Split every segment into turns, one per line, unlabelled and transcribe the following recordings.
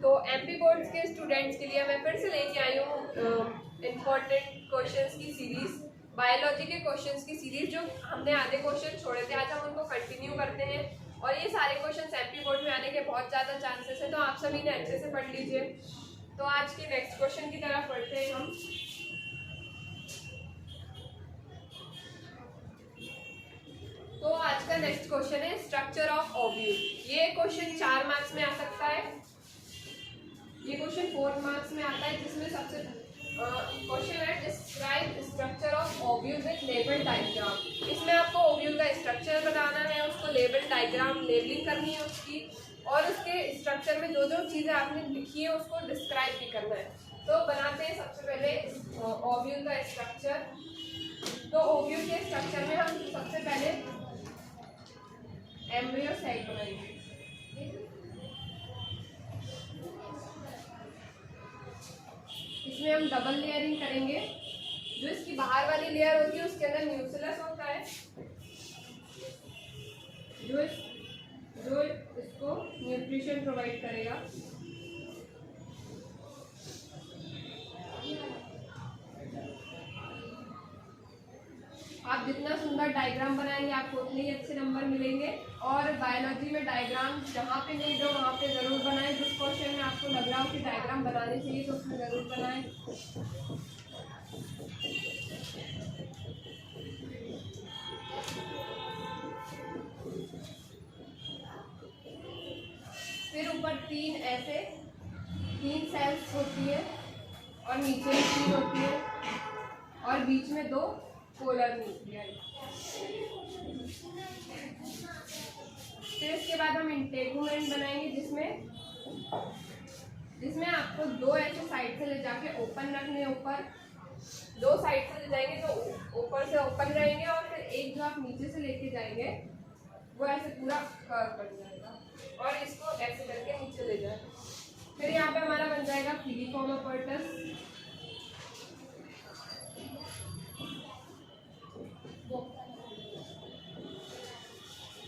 तो MP boards के students के लिए मैं फिर से लेके आई हूँ इम्पोर्टेंट क्वेश्चंस की सीरीज, बायोलॉजी के क्वेश्चंस की सीरीज। जो हमने आधे क्वेश्चन छोड़े थे, आज हम उनको कंटिन्यू करते हैं। और ये सारे क्वेश्चंस एमपी बोर्ड में आने के बहुत ज़्यादा चांसेस हैं, तो आप सभी ने अच्छे से पढ़ लीजिए। तो आज के नेक्स्ट क्वेश्चन की तरफ बढ़ते हैं हम। तो आज का नेक्स्ट क्वेश्चन है स्ट्रक्चर ऑफ ओव्यूल। ये क्वेश्चन 4 मार्क्स में आ सकता है, ये क्वेश्चन 4 मार्क्स में आता है, जिसमें सबसे क्वेश्चन है describe structure of ovule with label diagram. इसमें आपको ओव्यूल का स्ट्रक्चर बताना है, उसको लेबल डायग्राम लेबलिंग करनी है उसकी, और उसके स्ट्रक्चर में जो जो चीज़ें आपने लिखी है उसको डिस्क्राइब भी करना है। तो बनाते हैं सबसे पहले ओव्यूल का स्ट्रक्चर। तो ओव्यूल के स्ट्रक्चर में हम सबसे पहले एम्ब्रियो साइट बनाएंगे। इसमें हम डबल लेयरिंग करेंगे। जो इसकी बाहर वाली लेयर होती है उसके अंदर न्यूक्लियस होता है, जो इसको न्यूट्रिशन प्रोवाइड करेगा। आप जितना सुंदर डायग्राम बनाएंगे आपको उतने ही अच्छे नंबर मिलेंगे। और बायोलॉजी में डायग्राम जहाँ पे नहीं दो वहाँ पे ज़रूर बनाएं। जिस क्वेश्चन में आपको लग रहा हो कि डायग्राम बनाने चाहिए तो उसमें ज़रूर बनाएं। फिर ऊपर तीन सेल्स होती है और नीचे भी 3 होती है और बीच में 2 पोलर न्यूक्लियाई। फिर इसके बाद हम इंटेगुमेंट बनाएंगे, जिसमें आपको 2 ऐसे साइड से ले जाके ओपन रखने, ऊपर 2 साइड से ले जाएंगे तो ऊपर से ओपन रहेंगे, और फिर एक जो आप नीचे से लेके जाएंगे वो ऐसे पूरा कर्व बन जाएगा और इसको ऐसे करके नीचे ले जाए। फिर यहाँ पे हमारा बन जाएगा फिलीफॉर्म अपरटस।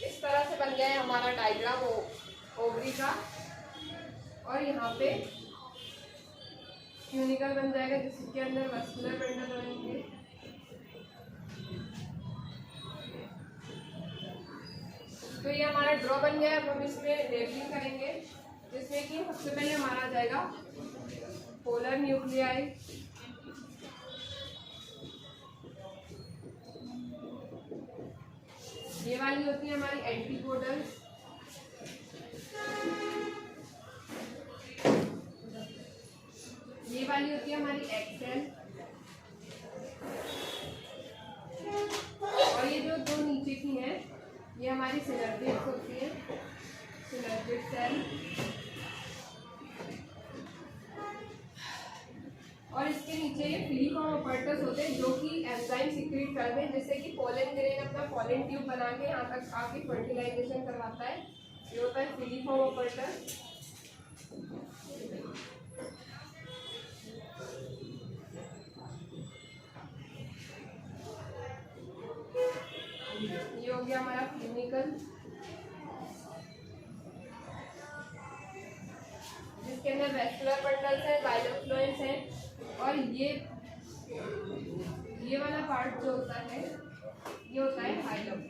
इस तरह से बन गया है हमारा डायग्राम ओवरी का। और यहाँ पे ट्यूनिकल बन जाएगा जिसके अंदर मस्कुलर बंडल बनेंगे। तो ये हमारा ड्रॉ बन गया। अब हम इसमें लेबलिंग करेंगे, जिसमें कि सबसे पहले हमारा आ जाएगा पोलर न्यूक्लियाई। ये वाली होती है हमारी एंटीपोडल। ये वाली होती है हमारी एक्सेल। और ये जो 2 नीचे की हैं ये हमारी सिनर्जिड्स होती है, सिनर्जिड सेल। और इसके नीचे ये फिलीफॉर्म अपरटस होते हैं, जो कि एंजाइम सीक्रेट करते हैं, जिससे कि पोलन ग्रेन अपना पोलन ट्यूब बना के यहाँ तक आके फर्टिलाइजेशन करवाता है। ये होता है फिलीफॉर्म अपरटस। ये हो गया हमारा क्लिनिकल, जिसके अंदर वेस्कुलर बंडल्स हैं, जाइलम फ्लोएम्स हैं। और ये वाला पार्ट जो होता है ये होता है हाइलम।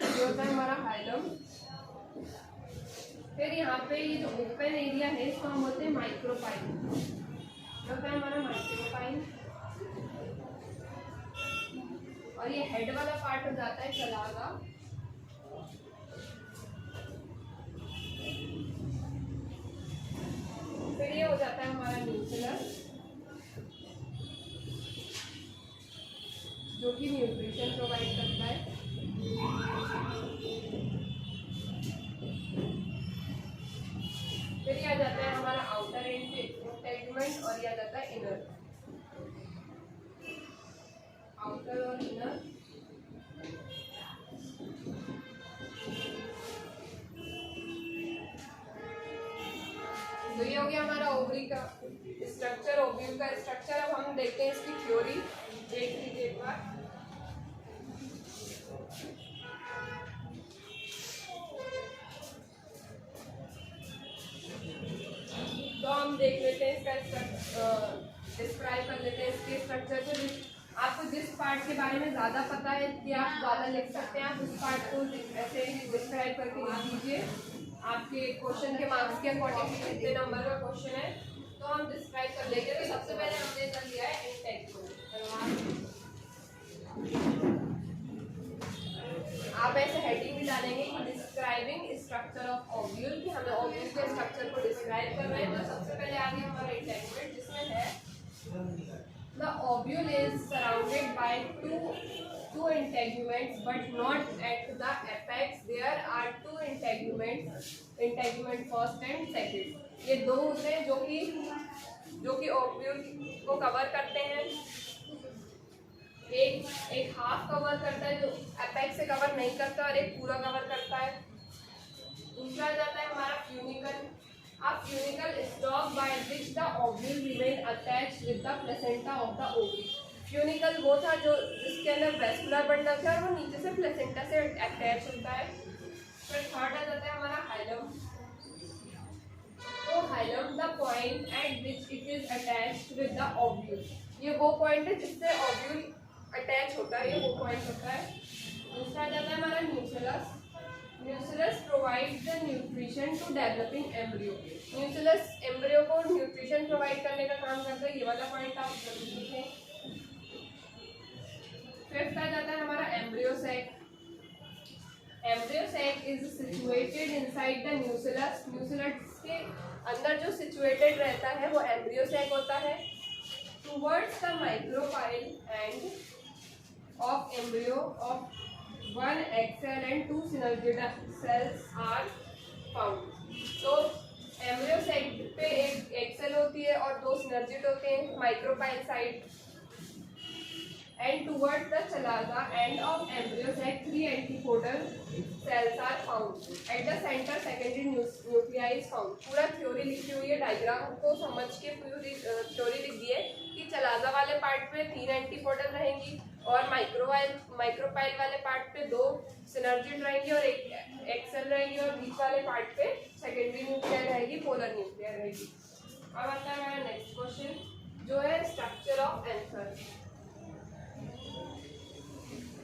ये होता है हमारा हाइलम। फिर यहाँ पे ये जो ओपन एरिया है इसको हम बोलते हैं माइक्रोपाइन। होता है हमारा माइक्रोपाइन। और ये हेड वाला पार्ट हो जाता है कलागा। फिर ये हो जाता है हमारा न्यूक्लियस, जो कि न्यूट्रिशन प्रोवाइड करता है। फिर ये आ जाता है हमारा आउटर इंटेगुमेंट और ये आ जाता है इनर, आउटर और इनर। तो ये हो गया हमारा ओवरी का स्ट्रक्चर, ओव्यूल का स्ट्रक्चर। अब हम देखते हैं इसकी थ्योरी, देख लीजिए एक बार। हम देख लेते हैं इसका डिस्क्राइब कर लेते हैं इसके स्ट्रक्चर को। आपको जिस पार्ट के बारे में ज़्यादा पता है कि आप ज़्यादा लिख सकते हैं, आप उस पार्ट को ऐसे डिस्क्राइब करके लिख दीजिए। आपके क्वेश्चन के मार्क्स के अकॉर्डिंग कितने नंबर का क्वेश्चन है तो हम डिस्क्राइब कर लेंगे। तो सबसे पहले हमने कर लिया है इंटेग्रल। आप ऐसे हेडिंग भी डालेंगे कि डिस्क्राइबिंग स्ट्रक्चर ऑफ ओव्यूल, कि हमें ओव्यूल के स्ट्रक्चर को डिस्क्राइब कर रहे हैं। तो सबसे पहले आ गया हमारा इंटेग्रल, जिसमें है the ovule is surrounded by two integuments but not at the apex. There are two integuments, integument first and second. ये दो होते हैं जो कि ओव्यूल को कवर करते हैं। एक हाफ कवर करता है जो एपेक्स से कवर नहीं करता, और एक पूरा कवर करता है। दूसरा जाता है हमारा funicle. A funicle stalk by which the ovule remain attached with the placenta of the ovary. Funicle वो था जो जिसके अंदर वेस्कुलर बंडल था और वो नीचे से प्लेसेंटा से अटैच होता है। फिर थर्ड आ जाता है हमारा हाइलम। तो hilum the point eight which it is attached with the ovule. ये वो पॉइंट है जिससे ओव्यूल अटैच होता है, ये वो पॉइंट होता है। दूसरा आ जाता है हमारा nucleus. Nucleus provide the nutrition to developing embryo. Nucleus embryo को न्यूट्रिशन प्रोवाइड करने का काम करता है, ये वाला पॉइंट आप जरूर लिखें। फिफ्थ आ जाता है हमारा embryo sac. Embryo sac is situated inside the nucleus. Nucleus के अंदर जो सिचुएटेड रहता है वो एम्ब्रियो सैक होता है। Towards the micropyle and of embryo of one egg cell and two synergid cells are found. तो एम्ब्रियो साइड पे एक एग सेल होती है और दो सिनर्जिड होते हैं micropyle side. And towards the chalaza end of embryo side three antipodal cells are found. At the centre secondary nuclei is found. पूरा थ्योरी लिखी हुई है, डायग्राम को समझ के पूरी थ्योरी लिख दी है कि चलाजा वाले पार्ट पे तीन एंटीपोडल रहेंगी और माइक्रोपाइल वाले पार्ट पे दो सिनर्जिड रहेंगी और एक एक्सेल रहेंगी, और बीच वाले पार्ट पे सेकेंडरी न्यूक्लियर रहेगी, पोलर न्यूक्लियर रहेगी। अब आता है हमारा नेक्स्ट क्वेश्चन जो है स्ट्रक्चर ऑफ एंथर।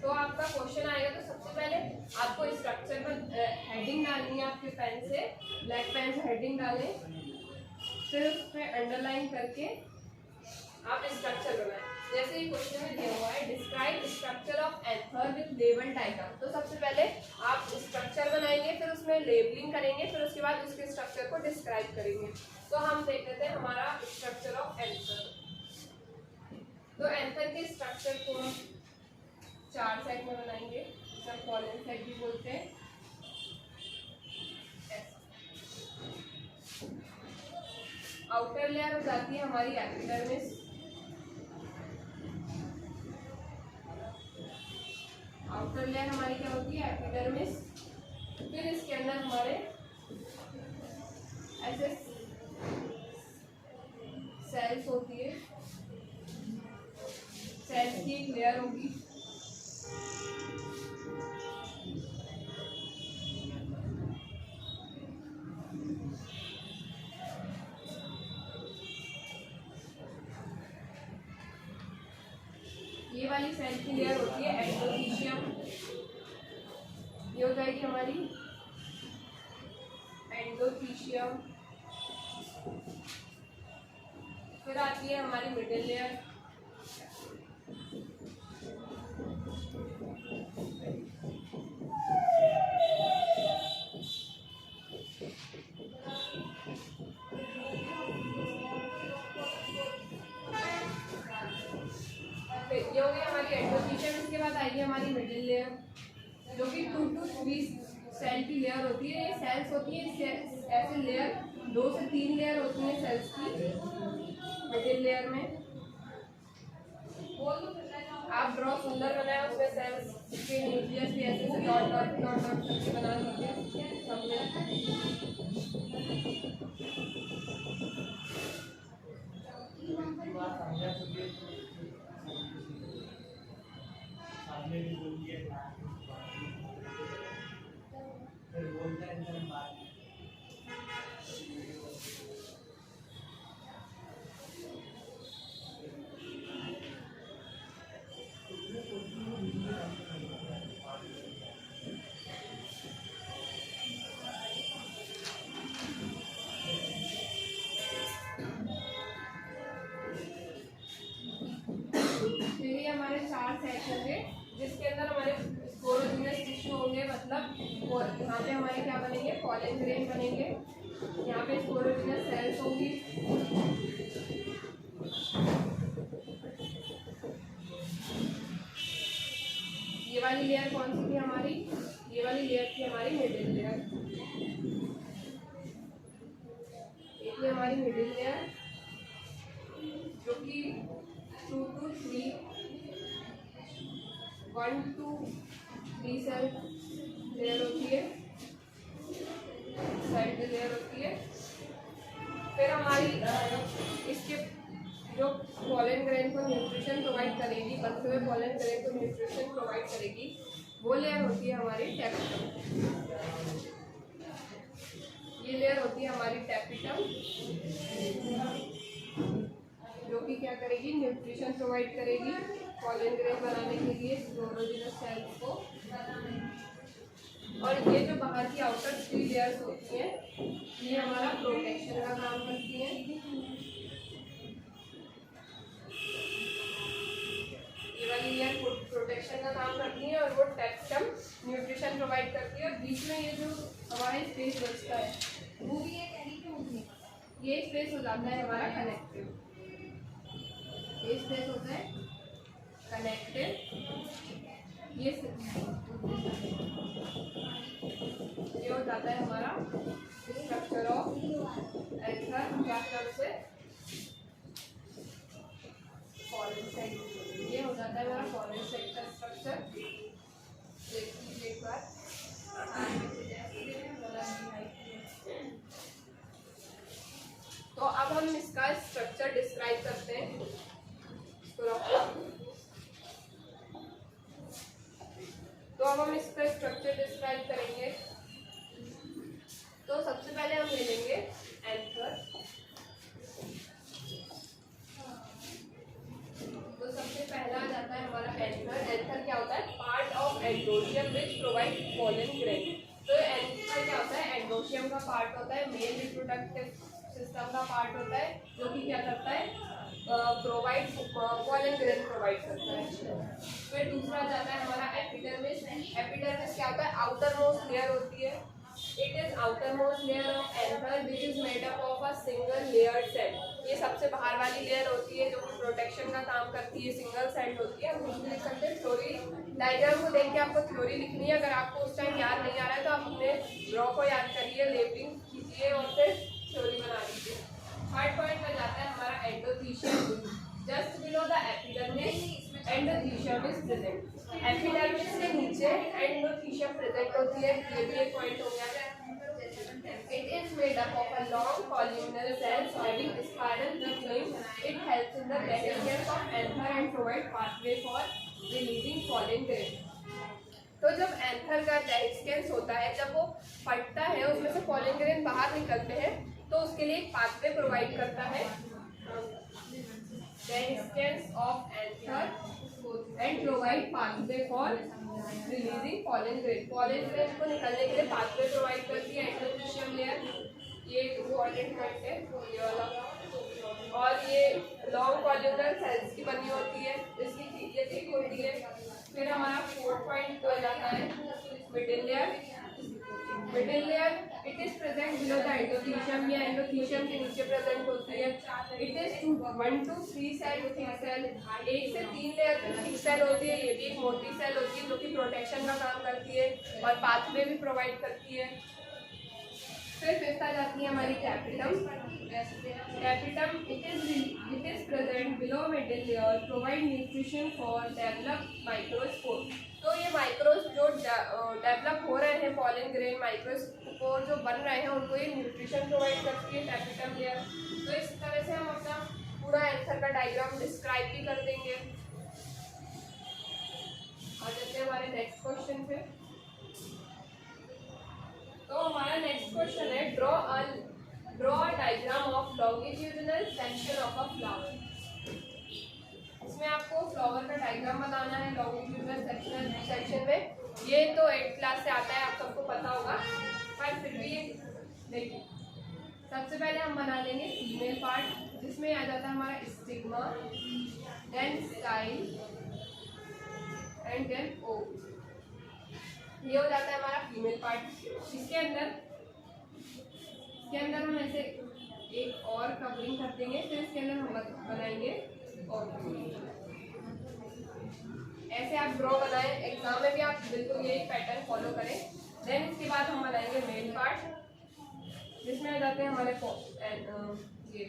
तो आपका क्वेश्चन आएगा तो सबसे पहले आपको स्ट्रक्चर पर हेडिंग डालनी है आपके पेन से, ब्लैक पेन से हेडिंग डालें, फिर उस पर अंडरलाइन करके आप स्ट्रक्चर बनाएं। जैसे ही क्वेश्चन में दिया हुआ है describe structure of anther with label diagram. तो सबसे पहले आप स्ट्रक्चर बनाएंगे, फिर उसमें लेबलिंग करेंगे, फिर उसके बाद उसके स्ट्रक्चर को डिस्क्राइब करेंगे। तो हम देख लेते हैं हमारा स्ट्रक्चर ऑफ एंथर। तो एंथर के स्ट्रक्चर को हम चार सेट में बनाएंगे, सब कॉलन सेट भी बोलते हैं। आउटर लेयर हो जाती है हमारी एपिडर्मिस। आउटर लेयर हमारी क्या होती है एपिडर्मिस। फिर इसके अंदर हमारे ऐसे सेल्स होती है, सेल्स की एक लेयर होगी। ये वाली सेल की लेयर होती है एंडोथीशियम। ये हो जाएगी हमारी एंडोथीशियम। फिर आती है हमारी मिडिल लेयर। ये हो गई हमारी एंडोथीशियम। इसके बाद आएगी हमारी मिडिल लेयर जो कि 2 to 3 सेल की लेयर होती है। ये सेल्स होती है ऐसे लेयर, 2 से 3 लेयर होती है सेल्स की मिडिल लेयर में। आप ड्रॉ सुंदर बनाए, उसमें सेल्स के न्यूक्लियस भी ऐसे से डॉट डॉट डॉट डॉट करके बना दीजिए यहाँ पे हमारे क्या बनेंगे, पॉलन ग्रेन बनेंगे। यहाँ पे स्पोरोजिनस सेल्स होंगी। ये वाली लेयर कौन सी थी हमारी, ये वाली लेयर थी हमारी मिडिल लेयर। ये थी हमारी मिडिल लेयर जो कि 2 to 3 1 to 3 सेल लेयर होती है, साइड लेयर होती है। फिर हमारी इसके जो पॉलन ग्रेन को न्यूट्रिशन प्रोवाइड करेगी, बनते हुए पॉलन ग्रेन को न्यूट्रिशन प्रोवाइड करेगी, वो लेयर होती है हमारी टैपिटम। ये लेयर होती है हमारी टैपिटम जो कि क्या करेगी, न्यूट्रिशन प्रोवाइड करेगी पॉलन ग्रेन बनाने के लिए स्पोरोजिनस सेल्स को। और ये जो बाहर की आउटर 3 लेयर्स होती हैं, ये हमारा प्रोटेक्शन का काम करती हैं। ये वाली लेयर प्रोटेक्शन का काम करती है और वो टैपिटम न्यूट्रिशन प्रोवाइड करती है। और बीच में ये जो हमारा स्पेस बचता है, वो भी ये स्पेस हो जाता है हमारा कनेक्टिव। ये स्पेस होता है कनेक्टिव। ये हो जाता है हमारा स्ट्रक्चर ऑफ एंथर, क्या नाम से, पॉलन सेट। ये हो जाता है हमारा पॉलन सेट का स्ट्रक्चर। देखिए एक बार, तो अब हम इसका स्ट्रक्चर डिस्क्राइब करते हैं। तो अब हम इसका स्ट्रक्चर डिस्क्राइब करेंगे। तो सबसे पहले हम ले लेंगे एंथर। तो सबसे पहला आ जाता है हमारा एंथर। एंथर क्या होता है, part of androecium which provide pollen grain. तो एंथर क्या होता है, एंडोशियम का पार्ट होता है, मेल रिप्रोडक्टिव सिस्टम का पार्ट होता है, जो कि क्या करता है, प्रोवाइड पॉलन ग्रेन प्रोवाइड करता है। फिर दूसरा जाता है हमारा एपिडर्मिस। एपिडर्मिस क्या होता है, आउटर मोस्ट लेयर होती है। It is outer most layer of anther which is made up of a single layered cell. ये सबसे बाहर वाली लेयर होती है जो कि प्रोटेक्शन का काम करती है, सिंगल सेल होती है। हम कुछ लिख सकते हैं, थ्योरी डायग्राम को देख के आपको थ्योरी लिखनी है। अगर आपको उस टाइम याद नहीं आ रहा है तो आप अपने ड्रॉ को याद करिए, लेबलिंग कीजिए और फिर थ्योरी बना लीजिए। थर्ड पॉइंट में जाता है हमारा endothecium. Just below the epidermis endothecium is present. Epidermis से नीचे एंडोथीशियम प्रेजेंट होती है, ये भी एक पॉइंट हो गया। It is made up of a long columnar cells having spiral thickening. It helps in the dehiscence of anther and provide pathway for releasing pollen grain. तो जब एंथर का डेहिस्केंस होता है, जब वो फटता है, उसमें से पॉलन ग्रेन बाहर निकलते हैं, तो उसके लिए एक पाथवे प्रोवाइड करता है। Dehiscence of anther and provide pathway for releasing pollen grain. Pollen grain को निकलने के लिए पाथवे प्रोवाइड करती है एंडोथीशियम लेयर। ये इम्पोर्टेंट पॉइंट है ये वाला। और ये लॉन्ग कॉल्यूनर सेल्स की बनी होती है, इसकी ये थिक होती है। फिर हमारा फोर्थ पॉइंट हो जाता है middle layer. Middle layer it is present below the endothecium. ये एंडोथीशियम के नीचे प्रेजेंट होती है। It is 1 to 3 cell thick cell. 1 से 3 लेयर की थिक सेल होती है। ये भी एक मोटी सेल होती है जो कि प्रोटेक्शन का काम करती है और पाथवे भी प्रोवाइड करती है। फिर फिफ्थ आ जाती है हमारी tapetum. Tapetum it is present below middle layer, provide nutrition for develop microspore. तो ये माइक्रोस जो डेवलप हो रहे हैं पॉलन ग्रेन, माइक्रोस्पोर जो बन रहे हैं, उनको ये न्यूट्रिशन प्रोवाइड करती है कैपिटम लेयर। तो इस तरह से हम अपना पूरा एंथर का डायग्राम डिस्क्राइब भी कर देंगे। आ जाते हैं हमारे नेक्स्ट क्वेश्चन पे। तो हमारा नेक्स्ट क्वेश्चन है, draw a diagram of longitudinal section of a flower. इसमें आपको फ्लावर का डायग्राम बनाना है लॉन्गिट्यूडिनल सेक्शन में। ये तो 8th क्लास से आता है, आप सबको पता होगा, पर फिर भी देखिए। सबसे पहले हम बना लेंगे फीमेल पार्ट, जिसमें आ जाता है हमारा stigma, then style and then ओ। ये हो जाता है हमारा फीमेल पार्ट। इसके अंदर हम ऐसे एक और कवरिंग कर देंगे, फिर इसके अंदर हम बनाएंगे ओव्यूल। ऐसे आप ड्रॉ बनाएं, एग्जाम में भी आप बिल्कुल यही पैटर्न फॉलो करें। देन इसके बाद हम बनाएंगे मेन पार्ट, जिसमें आ जाते हैं हमारे ये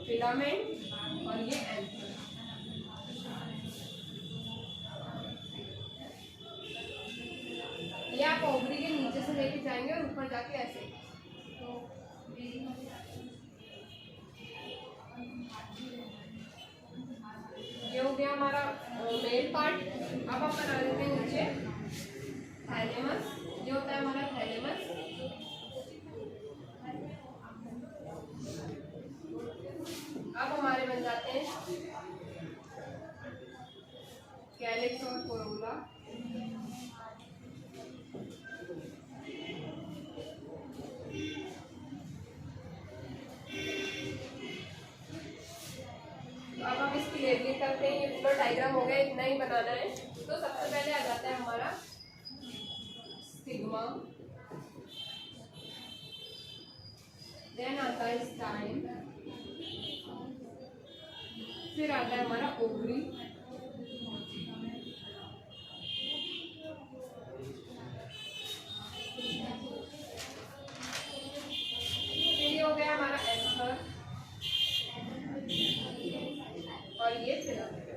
फिलामेंट और ये एंथर। ये आप ओवरी के नीचे से लेके जाएंगे और ऊपर जाके ऐसे। ये हो गया हमारा मेल पार्ट। अब हम बना लेते हैं नीचे थैलेमस। ये होता है हमारा थैलेमस। अब हमारे बन जाते हैं कैलिक्स और कोरोला। अब हम इसकी लेबलिंग करते हैं। ये पूरा डायग्राम हो गया, इतना ही बनाना है। तो सबसे पहले आ जाता है हमारा स्टिग्मा, देन आता है स्टाइल, फिर आता है हमारा ओवरी, फिर ये हो गया हमारा एंथर और ये फिलामेंट।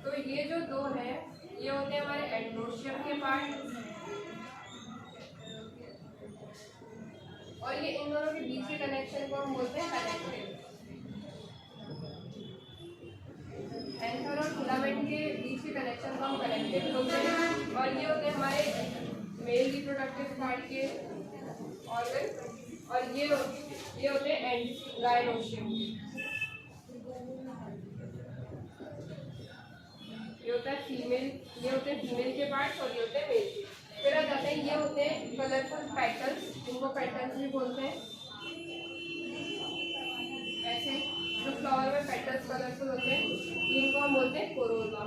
तो ये जो दो है ये होते हैं हमारे एंडोशियम के पार्ट, और ये इन दोनों के बीच के कनेक्शन को हम बोलते हैं कनेक्टिव। एंथर और फिलामेंट के बीच के कनेक्शन को हम कनेक्टिव बोलते हैं। और ये होते हैं हमारे मेल रिप्रोडक्टिव पार्ट के ऑर्गन, और ये होते हैं गायनोशियम। ये होता है फीमेल, ये होते हैं फीमेल के पार्ट्स और ये होते हैं मेल के। फिर आ जाते हैं, ये होते हैं कलरफुल पैटर्न्स, इनको पैटर्न्स भी बोलते हैं। ऐसे जो फ्लावर में पैटर्न्स कलरफुल होते हैं इनको हम बोलते हैं कोरोला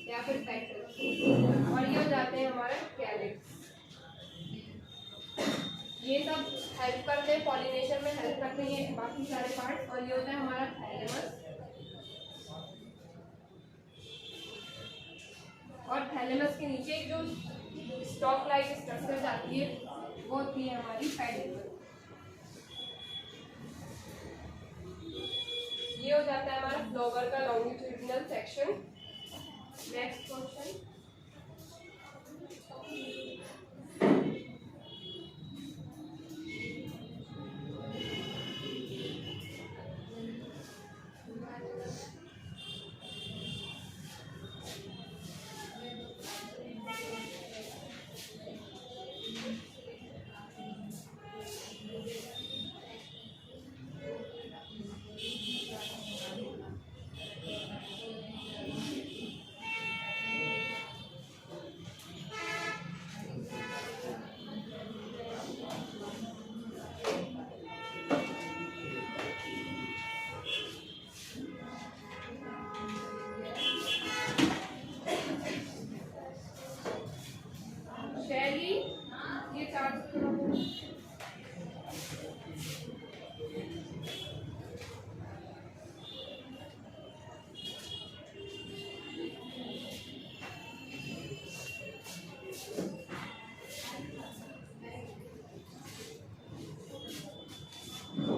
या फिर पैटर्न। और ये हो जाते हैं हमारे कैलिक्स। ये सब हेल्प करते हैं पॉलिनेशन में, हेल्प करते हैं बाकी सारे पार्ट्स। और ये होता है हमारा थैलेमस, और थैलेमस के नीचे जो स्टॉक लाइक स्ट्रक्चर जाती है वो होती है हमारी पेडिकल। ये हो जाता है हमारा फ्लावर का लॉन्गिट्यूडिनल सेक्शन। Next question.